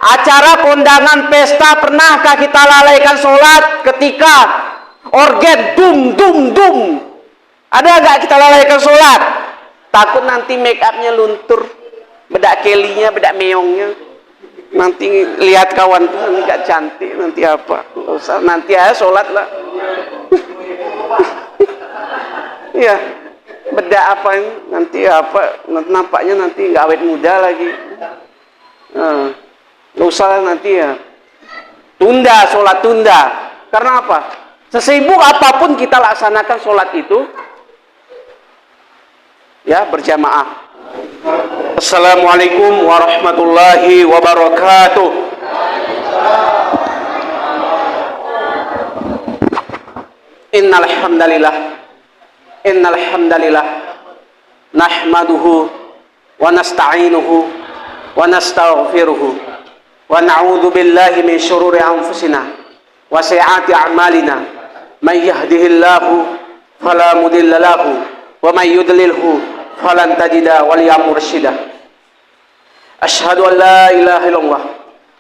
Acara kondangan pesta, pernahkah kita lalaikan sholat ketika organ dum dum dum? Ada nggak kita lalaikan sholat? Takut nanti make upnya luntur, bedak kelinya, bedak meongnya. Nanti lihat kawan tuh nggak cantik, nanti apa? Nggak usah, nanti aja sholat lah. Iya, bedak apa ini? Nanti apa? Nampaknya nanti nggak awet muda lagi. Nggak usah lah nanti ya. Tunda, sholat tunda. Karena apa? Sesibuk apapun kita laksanakan sholat itu, ya berjamaah. Assalamualaikum warahmatullahi wabarakatuh. Innal hamdalillah nahmaduhu wa nasta'inuhu wa nastaghfiruhu wa na'udzu billahi min shururi anfusina wa sayyiati a'malina. May yahdihillahu fala mudilla lahu wa may yudlilhu falan tajida waliyyan mursyida. Asyhadu an la ilaha illallah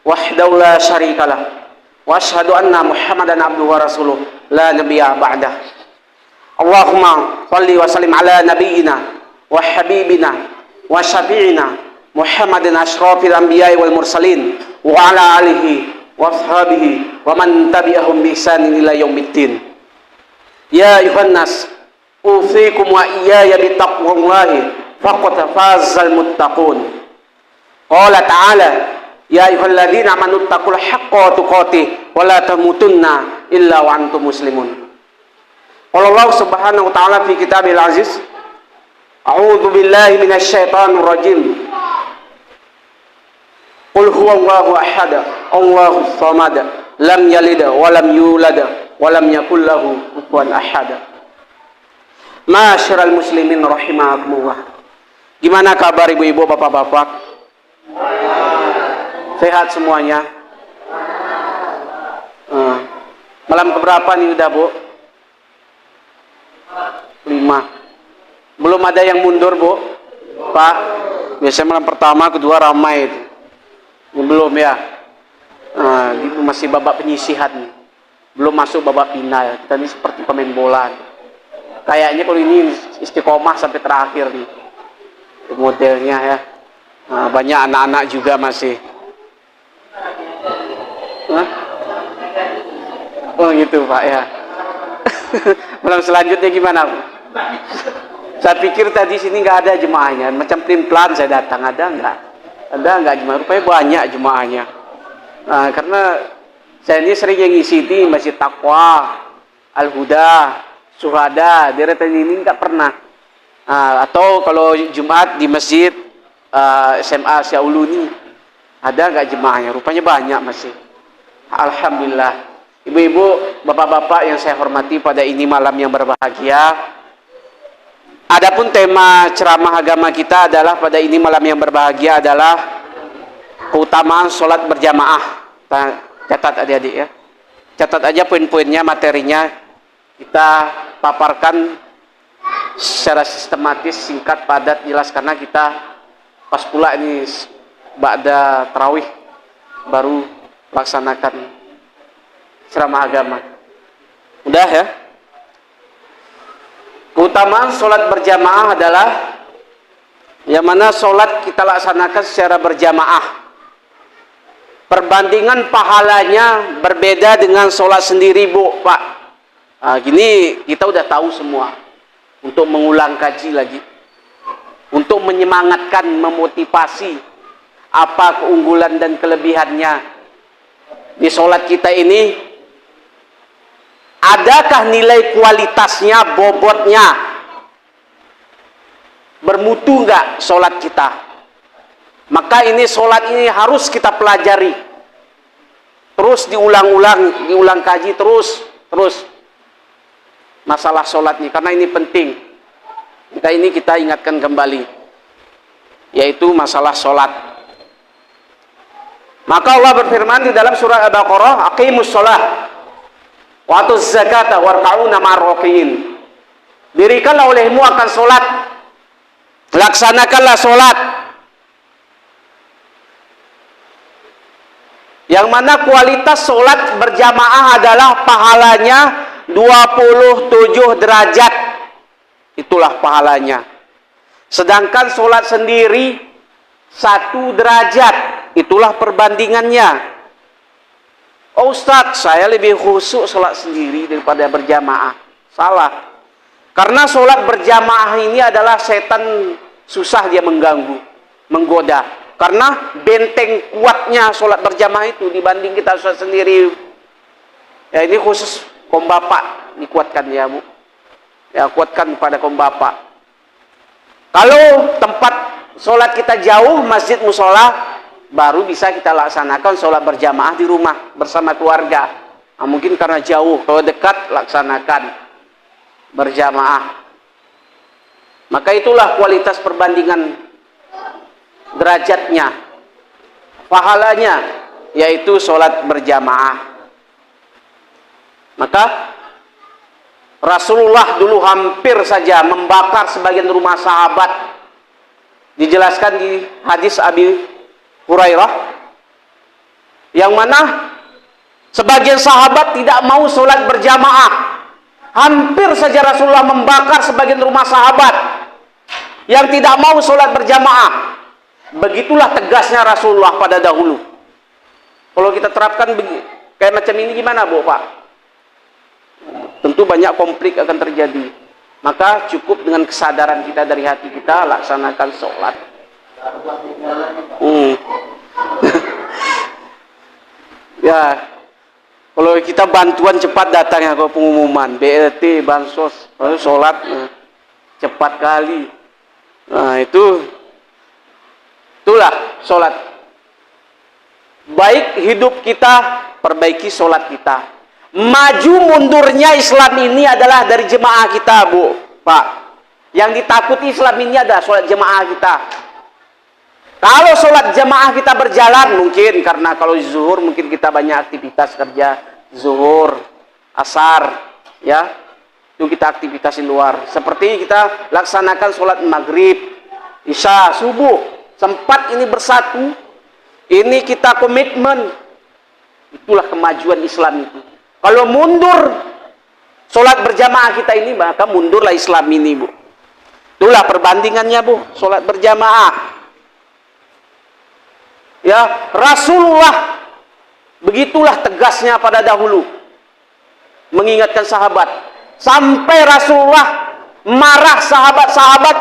wahdahu la syarikalah wa asyhadu anna Muhammadan abduhu wa rasuluh la nabiyya ba'dah. Allahumma shalli wa sallim ala nabiyyina wa habibina wa syafi'ina Muhammadin asyrafil anbiya'i wal mursalin wa ala alihi wa ashabihi wa man tabi'ahum bi ihsanin ila yaumiddin. Ya ayuhan nas, usikum wa iyaya bi taqwallahi faqad fazal muttaqun. Qala ta'ala, ya ayyuhalladzina amanu taqul haqqa tuqatih wa la tamutunna illa wa antum muslimun. Qala Allah subhanahu wa ta'ala fi kitabil aziz, a'udzu billahi minasy syaithanir rajim. Qul huwallahu ahad, Allahus samad, lam yalid wa lam yulad wa lam yakul lahu kufuwan ahad. Ma'asyiral muslimin rahimakumullah. Gimana kabar ibu-ibu, bapak-bapak? Sehat semuanya? Malam keberapa nih udah, Bu? 5. Belum ada yang mundur, Bu? Pak? Biasanya malam pertama, kedua ramai itu. Belum ya? Gitu masih babak penyisihan. Belum masuk babak final. Kita ini seperti pemain bola. Kayaknya kalau ini istiqomah sampai terakhir nih modelnya ya. Banyak anak-anak juga masih. Oh gitu Pak ya. Malam selanjutnya gimana Pak? Saya pikir tadi sini nggak ada jemaahnya, macam plan saya datang, ada nggak jemaah? Rupanya banyak jemaahnya. Karena saya ini sering yang ngisi di Masjid Taqwa, Al-Huda, Suhada, deretan ini nggak pernah. Atau kalau Jumat di Masjid SMA Syauluni, ada nggak jemaahnya? Rupanya banyak masih. Alhamdulillah. Ibu-ibu, bapak-bapak yang saya hormati pada ini malam yang berbahagia. Adapun tema ceramah agama kita adalah pada ini malam yang berbahagia adalah keutamaan sholat berjamaah. Catat adik-adik ya. Catat aja poin-poinnya, materinya. Kita paparkan secara sistematis, singkat, padat, jelas. Karena kita pas pula ini ba'da tarawih baru laksanakan ceramah agama. Udah ya. Keutamaan sholat berjamaah adalah yang mana sholat kita laksanakan secara berjamaah. Perbandingan pahalanya berbeda dengan sholat sendiri, Bu, Pak. Gini kita udah tahu semua. Untuk mengulang kaji lagi. Untuk menyemangatkan, memotivasi apa keunggulan dan kelebihannya di sholat kita ini. Adakah nilai kualitasnya, bobotnya bermutu enggak sholat kita? Maka ini sholat ini harus kita pelajari. Terus diulang kaji terus masalah sholat ini, karena ini penting. Kita ingatkan kembali, yaitu masalah sholat. Maka Allah berfirman di dalam surah Al-Baqarah, aqimus sholah wa atuz zakata warka'una ma'ar rakiin. Dirikanlah olehmu akan sholat, laksanakanlah sholat, Yang mana kualitas sholat berjamaah adalah pahalanya 27 derajat. Itulah pahalanya. Sedangkan sholat sendiri 1 derajat. Itulah perbandingannya. Oh Ustadz, saya lebih khusyuk sholat sendiri daripada berjamaah. Salah. Karena sholat berjamaah ini adalah setan susah dia mengganggu, menggoda. Karena benteng kuatnya sholat berjamaah itu dibanding kita sholat sendiri. Ya ini khusus kaum bapak dikuatkan ya Bu. Ya kuatkan pada kaum bapak. Kalau tempat sholat kita jauh, masjid musola, baru bisa kita laksanakan sholat berjamaah di rumah bersama keluarga. Nah, mungkin karena jauh, kalau dekat laksanakan berjamaah. Maka itulah kualitas perbandingan derajatnya, pahalanya, yaitu sholat berjamaah. Maka Rasulullah dulu hampir saja membakar sebagian rumah sahabat. Dijelaskan di hadis Abi Hurairah, yang mana sebagian sahabat tidak mau sholat berjamaah. Hampir saja Rasulullah membakar sebagian rumah sahabat yang tidak mau sholat berjamaah. Begitulah tegasnya Rasulullah pada dahulu. Kalau kita terapkan kayak macam ini gimana Bu Pak? Tentu banyak konflik akan terjadi. Maka cukup dengan kesadaran kita dari hati kita, laksanakan sholat. Ya, kalau kita bantuan cepat datangnya ke pengumuman, BLT, bansos, sholat cepat kali. Nah itulah sholat. Baik hidup kita, perbaiki sholat kita. Maju mundurnya Islam ini adalah dari jemaah kita Bu, Pak. Yang ditakuti Islam ini adalah sholat jemaah kita. Kalau sholat jemaah kita berjalan, mungkin karena kalau zuhur mungkin kita banyak aktivitas kerja, zuhur, asar, ya, itu kita aktivitas di luar. Seperti kita laksanakan sholat maghrib, isya, subuh, sempat ini bersatu, ini kita komitmen. Itulah kemajuan Islam itu. Kalau mundur sholat berjamaah kita ini, maka mundurlah Islam ini Bu. Itulah perbandingannya Bu, sholat berjamaah. Ya, Rasulullah begitulah tegasnya pada dahulu mengingatkan sahabat, sampai Rasulullah marah sahabat-sahabat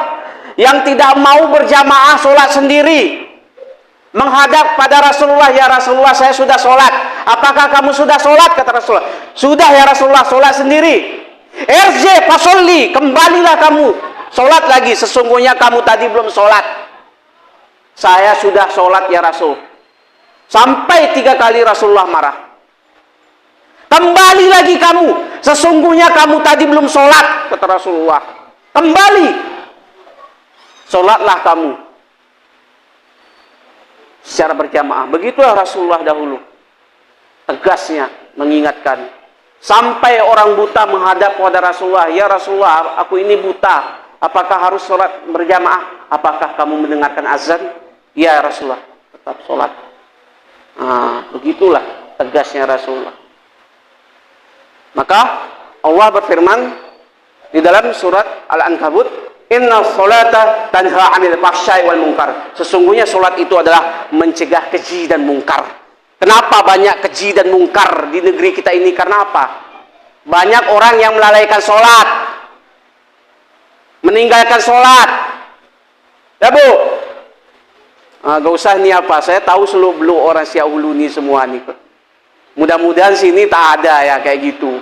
yang tidak mau berjamaah sholat sendiri, menghadap pada Rasulullah. Ya Rasulullah, saya sudah sholat, apakah kamu sudah sholat? Kata Rasulullah, sudah ya Rasulullah, sholat sendiri. Irji fasolli, kembalilah kamu sholat lagi, sesungguhnya kamu tadi belum sholat. Saya sudah sholat ya Rasul. Sampai 3 kali Rasulullah marah. Kembali lagi kamu, sesungguhnya kamu tadi belum sholat, kata Rasulullah. Kembali, sholatlah kamu secara berjamaah. Begitulah Rasulullah dahulu, tegasnya mengingatkan. Sampai orang buta menghadap kepada Rasulullah, ya Rasulullah, aku ini buta, apakah harus sholat berjamaah? Apakah kamu mendengarkan azan? Ya Rasulullah, tetap sholat. Nah, begitulah tegasnya Rasulullah. Maka Allah berfirman di dalam surat Al-Ankabut, inna sholata tanha 'anil fahsya'i wal munkar. Sesungguhnya sholat itu adalah mencegah keji dan mungkar. Kenapa banyak keji dan mungkar di negeri kita ini? Karena apa? Banyak orang yang melalaikan sholat, meninggalkan sholat. Ya Bu, gak usah nih apa, saya tahu seluruh belum orang Siak Hulu nih semua nih. Mudah-mudahan sini tak ada ya kayak gitu.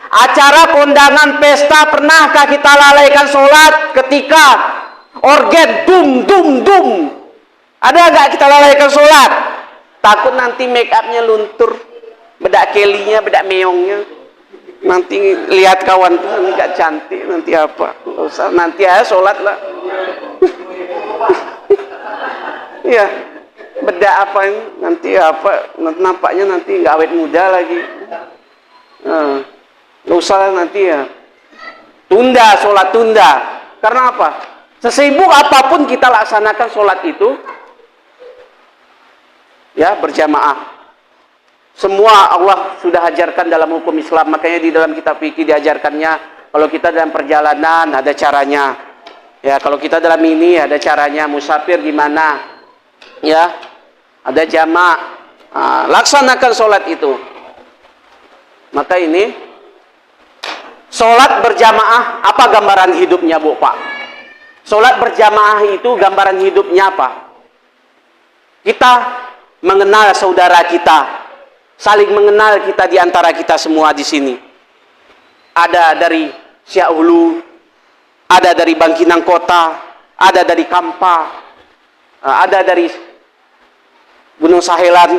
Acara kondangan pesta, pernahkah kita lalaikan sholat ketika organ dum dum dum? Ada nggak kita lalaikan sholat? Takut nanti make upnya luntur, bedak kelinya, bedak meongnya. Nanti lihat kawan tuh nggak cantik, nanti apa? Nggak usah, nanti aja sholat lah. Iya, bedak apa ini? Nanti apa? Nampaknya nanti nggak awet muda lagi. Nggak usah lah nanti ya. Tunda, sholat tunda. Karena apa? Sesibuk apapun kita laksanakan sholat itu, ya berjamaah. Semua Allah sudah ajarkan dalam hukum Islam. Makanya di dalam kitab fikih diajarkannya, kalau kita dalam perjalanan ada caranya. Ya, kalau kita dalam ini ada caranya. Musafir gimana? Ya, ada jamak. Laksanakan sholat itu. Maka ini sholat berjamaah, apa gambaran hidupnya, Bu, Pak? Sholat berjamaah itu gambaran hidupnya apa? Kita mengenal saudara kita, saling mengenal kita di antara kita semua di sini. Ada dari Siak Hulu, ada dari Bangkinang Kota, ada dari Kampa, ada dari Gunung Sahelan,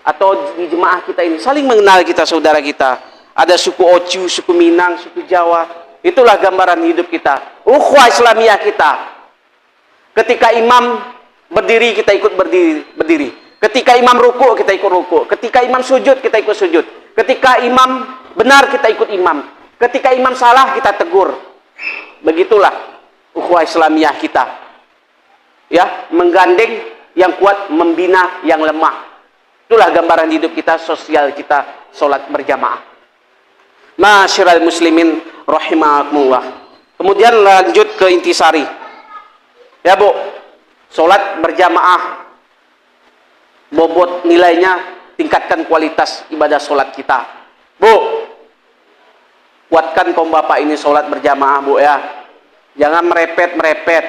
atau di jemaah kita ini saling mengenal kita saudara kita. Ada suku Ocu, suku Minang, suku Jawa. Itulah gambaran hidup kita. Ukhuwah Islamiyah kita. Ketika imam berdiri, kita ikut berdiri. Ketika imam ruku', kita ikut ruku'. Ketika imam sujud, kita ikut sujud. Ketika imam benar, kita ikut imam. Ketika imam salah, kita tegur. Begitulah ukhuwah Islamiyah kita. Ya, menggandeng yang kuat, membina yang lemah. Itulah gambaran hidup kita, sosial kita, sholat berjamaah. Ma'asyiral muslimin rahimakumullah. Kemudian lanjut ke intisari. Ya, Bu. Sholat berjamaah, bobot nilainya, tingkatkan kualitas ibadah sholat kita. Bu, kuatkan kaum bapak ini sholat berjamaah, Bu, ya. Jangan merepet.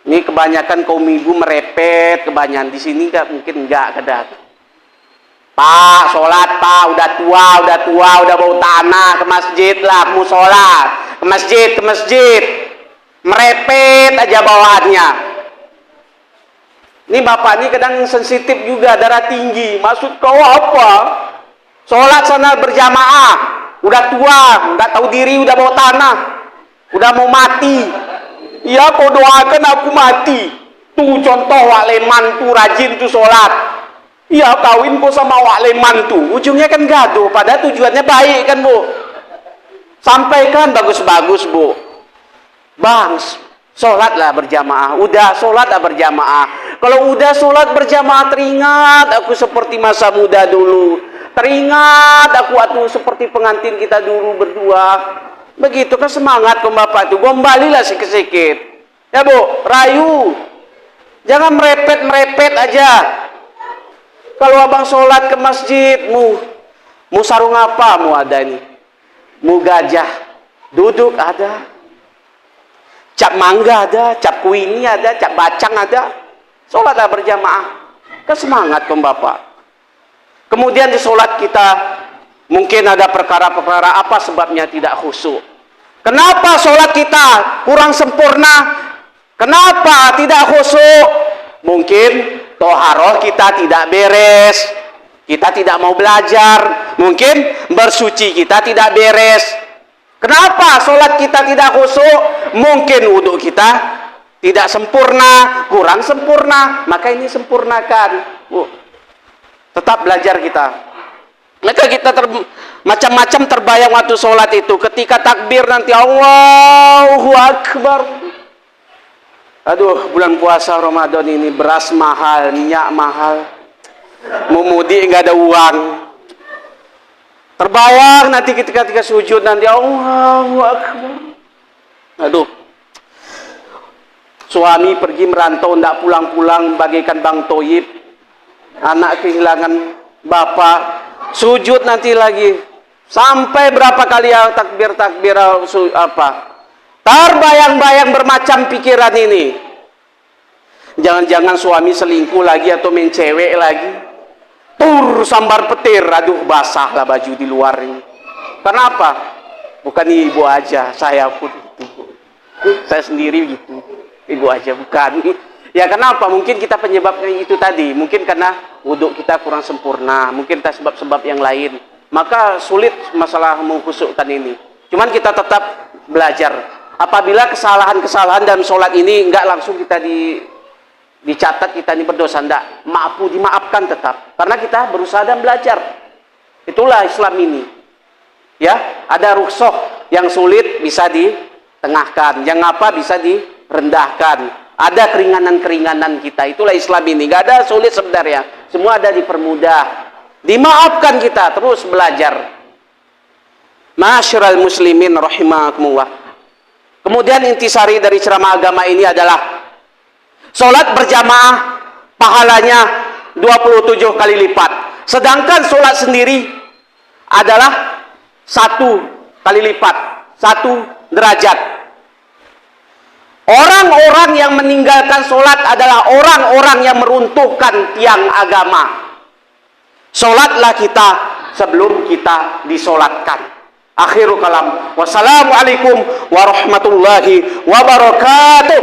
Ini kebanyakan kaum ibu merepet, kebanyakan di sini mungkin enggak kadang. Pak, sholat Pak, udah tua, udah bau tanah, ke masjid lah, mau sholat, ke masjid, merepet aja bawaannya. Ini bapak ini kadang sensitif juga, darah tinggi, maksud kau apa? Sholat sana berjamaah, udah tua, nggak tahu diri, udah bau tanah, udah mau mati. Ya, kau doakan aku mati. Tuh contoh Wak Leman tuh rajin tuh sholat. Iya, kawin kok sama Wak Leman tuh, ujungnya kan gaduh, padahal tujuannya baik kan, Bu. Sampaikan bagus-bagus, Bu. Bang, sholatlah berjamaah. Udah sholatlah berjamaah. Kalau udah sholat berjamaah, teringat aku seperti masa muda dulu. Teringat aku seperti pengantin kita dulu berdua. Begitu kan semangat ke bapak itu. Gombalilah sikit-sikit. Ya, Bu, rayu. Jangan merepet aja. Kalau abang sholat ke masjid, mu sarung apa mu ada ini? Mu gajah duduk ada, cap mangga ada, cap kuini ada, cap bacang ada. Sholatlah berjamaah. Kan semangat kau bapak. Kemudian di sholat kita mungkin ada perkara-perkara apa sebabnya tidak khusyuk. Kenapa sholat kita kurang sempurna? Kenapa tidak khusyuk? Mungkin toharoh kita tidak beres, kita tidak mau belajar, mungkin bersuci kita tidak beres. Kenapa sholat kita tidak khusyuk? Mungkin wudhu kita tidak sempurna, kurang sempurna, maka ini sempurnakan. Tetap belajar kita. Maka kita macam-macam terbayang waktu sholat itu. Ketika takbir nanti Allahu Akbar. Aduh, bulan puasa Ramadan ini beras mahal, minyak mahal, mau mudik nggak ada uang. Terbayang nanti ketika sujud nanti Allahu Akbar. Aduh, suami pergi merantau ndak pulang-pulang bagaikan Bang Toyib, anak kehilangan bapak, sujud nanti lagi sampai berapa kali ya takbir apa? Terbayang-bayang bermacam pikiran ini. Jangan-jangan suami selingkuh lagi atau main cewek lagi. Tur sambar petir, aduh basah lah baju di luar ini. Kenapa? Bukan ibu aja, saya pun gitu. Saya sendiri gitu. Ibu aja bukan. Ya kenapa? Mungkin kita penyebabnya itu tadi. Mungkin karena wudhu kita kurang sempurna. Mungkin kita sebab-sebab yang lain. Maka sulit masalah mengkhusukkan ini. Cuman kita tetap belajar. Apabila kesalahan-kesalahan dalam sholat ini enggak langsung kita dicatat kita ini berdosa, enggak, dimaafkan tetap, karena kita berusaha dan belajar. Itulah Islam ini. Ya, ada rukhsah yang sulit bisa ditengahkan, yang apa bisa direndahkan. Ada keringanan-keringanan kita. Itulah Islam ini. Enggak ada sulit sebenarnya. Semua ada dipermudah. Dimaafkan kita, terus belajar. Ma'asyiral muslimin rahimakumullah. Kemudian intisari dari ceramah agama ini adalah sholat berjamaah pahalanya 27 kali lipat. Sedangkan sholat sendiri adalah 1 kali lipat, 1 derajat. Orang-orang yang meninggalkan sholat adalah orang-orang yang meruntuhkan tiang agama. Sholatlah kita sebelum kita disolatkan. Akhirul kalam. Wassalamualaikum warahmatullahi wabarakatuh.